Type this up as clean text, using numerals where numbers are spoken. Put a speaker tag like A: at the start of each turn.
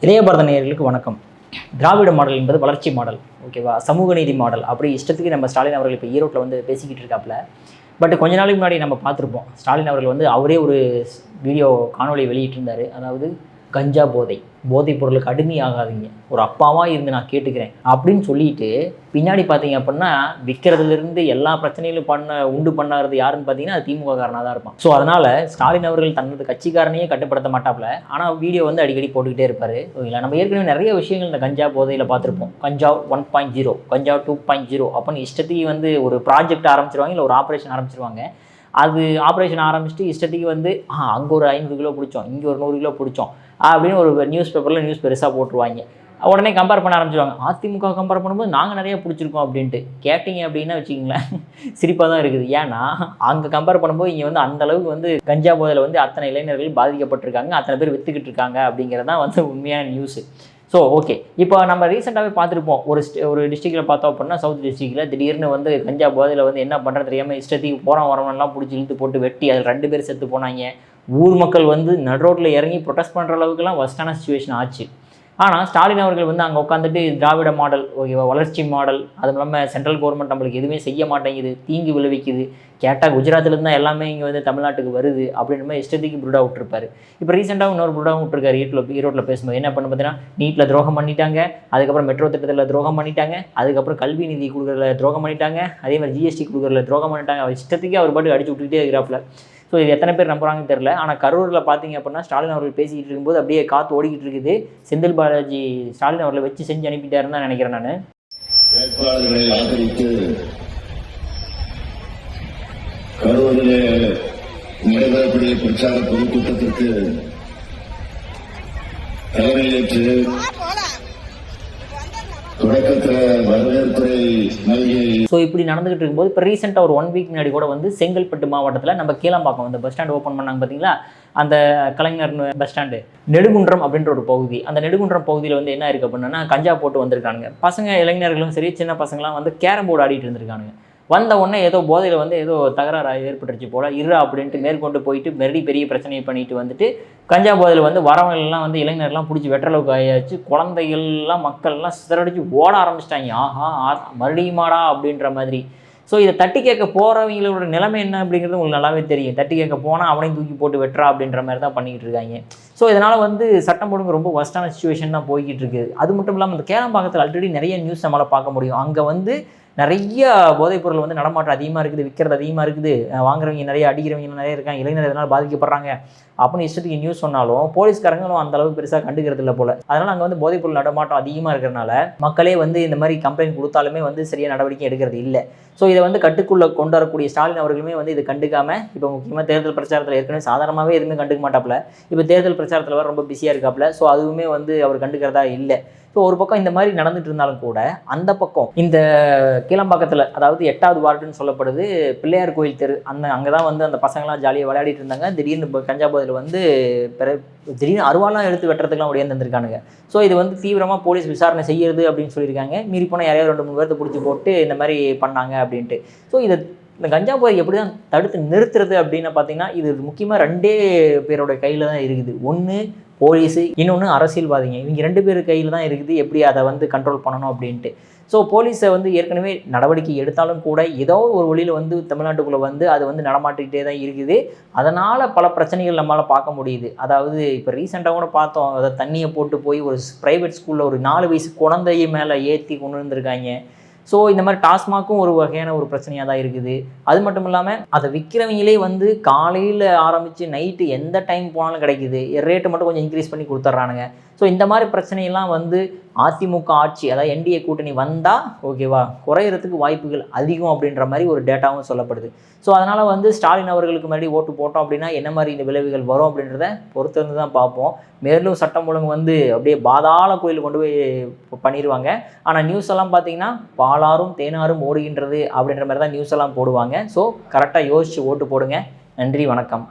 A: இளைய பாரத நேயர்களுக்கு வணக்கம். திராவிட மாடல் என்பது வளர்ச்சி மாடல், ஓகேவா? சமூக நீதி மாடல் அப்படி இஷ்டத்துக்கு நம்ம ஸ்டாலின் அவர்கள் இப்போ ஈரோட்டில் வந்து பேசிக்கிட்டு இருக்காப்புல. பட் கொஞ்ச நாளைக்கு முன்னாடி நம்ம பார்த்துருப்போம், ஸ்டாலின் அவர்கள் வந்து அவரே ஒரு வீடியோ காணொலி வெளியிட்டிருந்தார். அதாவது கஞ்சா போதைப் பொருளுக்கு அடிமையாகாதீங்க, ஒரு அப்பாவாக இருந்து நான் கேட்டுக்கிறேன் அப்படின்னு சொல்லிட்டு பின்னாடி பார்த்தீங்க அப்படின்னா விற்கிறதுலேருந்து எல்லா பிரச்சனைகளும் உண்டு பண்ணாது யாருன்னு பார்த்தீங்கன்னா அது திமுக காரனாக தான் இருப்பான். ஸோ அதனால் ஸ்டாலின் அவர்கள் தனது கட்சிக்காரனையே கட்டுப்படுத்த மாட்டாப்புல, ஆனால் வீடியோ வந்து அடிக்கடி போட்டுக்கிட்டே இருப்பார். ஓகேங்களா? நம்ம ஏற்கனவே நிறைய விஷயங்கள் இந்த கஞ்சா போதையில் பார்த்துருப்போம். கஞ்சா 1.0, கஞ்சா 2.0 அப்படின்னு இஷ்டத்துக்கு வந்து ஒரு ப்ராஜெக்ட் ஆரம்பிச்சிருவாங்க, இல்லை ஒரு ஆப்ரேஷன் ஆரம்பிச்சிருவாங்க. அது ஆப்ரேஷன் ஆரம்பிச்சுட்டு இஷ்டத்துக்கு வந்து அங்கே ஒரு 500 கிலோ பிடிச்சோம், இங்கே ஒரு 100 கிலோ பிடிச்சோம் அப்படின்னு ஒரு நியூஸ் பேப்பரில் நியூஸ் பெருசாக போட்டுருவாங்க. உடனே கம்பேர் பண்ண ஆரம்பிச்சிடுவாங்க. அதிமுக கம்பேர் பண்ணும்போது நாங்கள் நிறைய பிடிச்சிருக்கோம் அப்படின்ட்டு கேட்டிங்க அப்படின்னா வச்சுக்கிங்களேன், சிரிப்பாக தான் இருக்குது. ஏன்னா அங்கே கம்பேர் பண்ணும்போது இங்கே வந்து அந்தளவுக்கு வந்து கஞ்சா போதையில் வந்து அத்தனை இளைஞர்கள் பாதிக்கப்பட்டிருக்காங்க, அத்தனை பேர் விற்றுக்கிட்டு இருக்காங்க அப்படிங்கிறது தான் வந்து உண்மையான நியூஸு. ஸோ ஓகே, இப்போ நம்ம ரீசெண்டாகவே பார்த்துருப்போம், ஒரு டிஸ்ட்ரிக்டில் பார்த்தோம் அப்படின்னா சவுத் டிஸ்ட்ரிக்டில் திடீர்னு வந்து கஞ்சா போதையில் வந்து என்ன பண்ணுறது தெரியாமல் இஷ்டத்துக்கு வரவன்லாம் பிடிச்சி இழுத்து போட்டு வெட்டி அதில் 2 பேர் செத்து போனாங்க. ஊர் மக்கள் வந்து நடு ரோட்டில் இறங்கி ப்ரொடெஸ்ட் பண்ணுற அளவுக்குலாம் ஒஸ்டான சுச்சுவேஷன் ஆச்சு. ஆனால் ஸ்டாலின் அவர்கள் வந்து அங்கே உட்காந்துட்டு திராவிட மாடல், ஓகேவா, வளர்ச்சி மாடல், அதுவும் இல்லாமல் சென்ட்ரல் கவர்மெண்ட் நம்மளுக்கு எதுவுமே செய்ய மாட்டேங்குது, தீங்கு விளைவிக்குது, கேட்டால் குஜராத்லேருந்து தான் எல்லாமே இங்கே வந்து தமிழ்நாட்டுக்கு வருது அப்படின்ற மாதிரி இஷ்டத்துக்கு புருடா விட்டுருப்பாரு. இப்போ ரீசெண்டாக இன்னொரு புருடாவும் விட்டுருக்காரு. ஈரோட்டில் பேசும்போது என்ன பண்ணு பார்த்தீங்கன்னா, நீட்டில் துரோகம் பண்ணிட்டாங்க, அதுக்கப்புறம் மெட்ரோ திட்டத்தில் துரோகம் பண்ணிட்டாங்க, அதுக்கப்புறம் கல்வி நிதி கொடுக்குறதுல துரோகம் பண்ணிட்டாங்க, அதே மாதிரி ஜிஎஸ்டி கொடுக்குறதுல துரோகம் பண்ணிட்டாங்க. இஷ்டத்துக்கு அவர் பாட்டு அடிச்சு விட்டுக்கிட்டே இருக்கிறாப்புல. ஸோ இது எத்தனை பேர் நம்புறாங்கன்னு தெரியல. ஆனால் கரூரில் பார்த்தீங்க அப்படின்னா ஸ்டாலின் அவர்கள் பேசிக்கிட்டு இருக்கும்போது அப்படியே காற்று ஓடிக்கிட்டு இருக்குது. செந்தில் பாலாஜி ஸ்டாலின் அவர்களை வச்சு செஞ்சு அனுப்பிட்டாருன்னு தான் நினைக்கிறேன் நான்.
B: வேட்பாளர்களை ஆதரித்து கரூரிலே நடைபெறக்கூடிய பிரச்சார பொதுக்கூட்டத்திற்கு தலைமையேற்று
A: ஸோ இப்படி நடந்துகிட்டு இருக்கும்போது இப்போ ரீசெண்டாக ஒரு 1 வீக் முன்னாடி கூட வந்து செங்கல்பட்டு மாவட்டத்தில் நம்ம கீழம்பாக்கம் அந்த பஸ் ஸ்டாண்ட் ஓப்பன் பண்ணாங்க பார்த்தீங்களா, அந்த கலைஞர் பஸ் ஸ்டாண்டு நெடுகுன்றம் அப்படின்ற ஒரு பகுதி. அந்த நெடுகுன்றம் பகுதியில் வந்து என்ன இருக்குது அப்படின்னா கஞ்சா போட்டு வந்திருக்கானுங்க பசங்க, இளைஞர்களும் சரி, சின்ன பசங்களாம் வந்து கேரம் போர்டு ஆடிட்டு இருந்திருக்கானுங்க. வந்த உடனே ஏதோ போதையில் வந்து ஏதோ தகராறு ஏற்பட்டுருச்சு போல், அப்படின்ட்டு மேற்கொண்டு போயிட்டு பெரிய பிரச்சனையை பண்ணிட்டு வந்துட்டு கஞ்சா போதையில் வந்து வரவங்கள்லாம் வந்து இளைஞர்லாம் பிடிச்சி வெற்றளவுக்கு ஆயாச்சு. குழந்தைகள்லாம் மக்கள்லாம் சிதறடிச்சு ஓட ஆரம்பிச்சிட்டாங்க. மறுபடியுமாடா அப்படின்ற மாதிரி. ஸோ இதை தட்டி கேட்க போகிறவங்களோட நிலைமை என்ன அப்படிங்கிறது உங்களுக்கு நல்லாவே தெரியும். தட்டி கேட்க போனால் அவனையும் தூக்கி போட்டு வெட்டுறா அப்படின்ற மாதிரி தான் பண்ணிக்கிட்டு இருக்காங்க. ஸோ இதனால் வந்து சட்டம் ஒழுங்கு ரொம்ப ஒஸ்டான சிச்சுவேஷன் தான் போய்கிட்டு இருக்குது. அது மட்டும் இல்லாமல் இந்த கேளம்பாக்கத்தில் ஆல்ரெடி நிறைய நியூஸ் நம்மளால் பார்க்க முடியும். அங்கே வந்து நிறைய போதைப்பொருள் வந்து நடமாட்டம் அதிகமாக இருக்குது, விற்கிறது அதிகமாக இருக்குது, வாங்குறவங்க நிறைய, அடிக்கிறவங்க நிறைய இருக்காங்க, இளைஞர் இதனால் பாதிக்கப்படுறாங்க அப்படின்னு இஷ்டத்துக்கு நியூஸ் சொன்னாலும் போலீஸ்காரங்களும் அந்த அளவுக்கு பெருசாக கண்டுக்கிறது இல்லை போல. அதனால் அங்கே வந்து போதைப்பொருள் நடமாட்டம் அதிகமாக இருக்கிறனால மக்களே வந்து இந்த மாதிரி கம்ப்ளைண்ட் கொடுத்தாலுமே வந்து சரியாக நடவடிக்கை எடுக்கிறது இல்லை. ஸோ இதை வந்து கட்டுக்குள்ளே கொண்டு வரக்கூடிய ஸ்டாலின் அவர்களுமே வந்து இது கண்டுக்காமல் இப்போ முக்கியமாக தேர்தல் பிரச்சாரத்தில் ஏற்கனவே சாதாரணமாகவே எதுவுமே கண்டுக்க மாட்டாப்புல, இப்போ தேர்தல் பிரச்சாரத்தில் வர ரொம்ப பிஸியாக இருக்காப்புல. ஸோ அதுவுமே வந்து அவர் கண்டுக்கிறதா இல்லை. ஸோ ஒரு பக்கம் இந்த மாதிரி நடந்துட்டு இருந்தாலும் கூட அந்த பக்கம் இந்த கீழம்பாக்கத்தில், அதாவது 8வது வார்டுன்னு சொல்லப்படுது, பிள்ளையார் கோயில் தெரு, அங்கே தான் வந்து அந்த பசங்களாம் ஜாலியாக விளையாடிட்டு இருந்தாங்க. திடீர்னு கஞ்சா போதையில் வந்து திடீர்னு அருவாலாம் எடுத்து வெட்டுறதுக்குலாம் உடையாந்துருக்கானுங்க. ஸோ இது வந்து தீவிரமாக போலீஸ் விசாரணை செய்யறது அப்படின்னு சொல்லியிருக்காங்க. மீறி போனால் யாரையோ 2-3 பேர்த்தை பிடிச்சி போட்டு இந்த மாதிரி பண்ணாங்க அப்படின்ட்டு. ஸோ இந்த கஞ்சா போதை எப்படி தான் தடுத்து நிறுத்துறது அப்படின்னு பார்த்தீங்கன்னா இது முக்கியமாக 2 பேரோட கையில் தான் இருக்குது. ஒன்று போலீஸு, இன்னொன்று அரசியல்வாதிங்க. இவங்க 2 பேர் கையில் தான் இருக்குது எப்படி அதை வந்து கண்ட்ரோல் பண்ணணும் அப்படின்ட்டு. ஸோ போலீஸை வந்து ஏற்கனவே நடவடிக்கை எடுத்தாலும் கூட ஏதோ ஒரு வழியில் வந்து தமிழ்நாட்டுக்குள்ளே வந்து அது வந்து நடமாட்டிக்கிட்டே தான் இருக்குது. அதனால் பல பிரச்சனைகள் நம்மளால் பார்க்க முடியுது. அதாவது இப்போ ரீசெண்டாக கூட பார்த்தோம், அதை தண்ணியை போட்டு போய் ஒரு ப்ரைவேட் ஸ்கூலில் ஒரு 4 வயசு குழந்தைய மேலே ஏற்றி கொண்டு வந்துருக்காங்க. ஸோ இந்த மாதிரி டாஸ்மாக்கும் ஒரு வகையான ஒரு பிரச்சனையாக தான் இருக்குது. அது மட்டும் இல்லாமல் அதை விற்கிறவங்களே வந்து காலையில் ஆரம்பித்து நைட்டு எந்த டைம் போனாலும் கிடைக்குது, ரேட்டு மட்டும் கொஞ்சம் இன்க்ரீஸ் பண்ணி கொடுத்துட்றானுங்க. ஸோ இந்த மாதிரி பிரச்சனையெல்லாம் வந்து அதிமுக ஆட்சி, அதாவது என்டிஏ கூட்டணி வந்தால் ஓகேவா குறையிறதுக்கு வாய்ப்புகள் அதிகம் அப்படின்ற மாதிரி ஒரு டேட்டாவும் சொல்லப்படுது. ஸோ அதனால் வந்து ஸ்டாலின் அவர்களுக்கு முன்னாடி ஓட்டு போட்டோம் அப்படின்னா என்ன மாதிரி இந்த விளைவுகள் வரும் அப்படின்றத பொறுத்து வந்து தான் பார்ப்போம். மேலும் சட்டம் ஒழுங்கு வந்து அப்படியே பாதாள கோயில் கொண்டு போய் பண்ணிடுவாங்க. ஆனால் நியூஸ் எல்லாம் பார்த்தீங்கன்னா பாலாரும் தேனாரும் ஓடுகின்றது அப்படின்ற மாதிரி தான் நியூஸ் எல்லாம் போடுவாங்க. ஸோ கரெக்டாக யோசித்து ஓட்டு போடுங்க. நன்றி, வணக்கம்.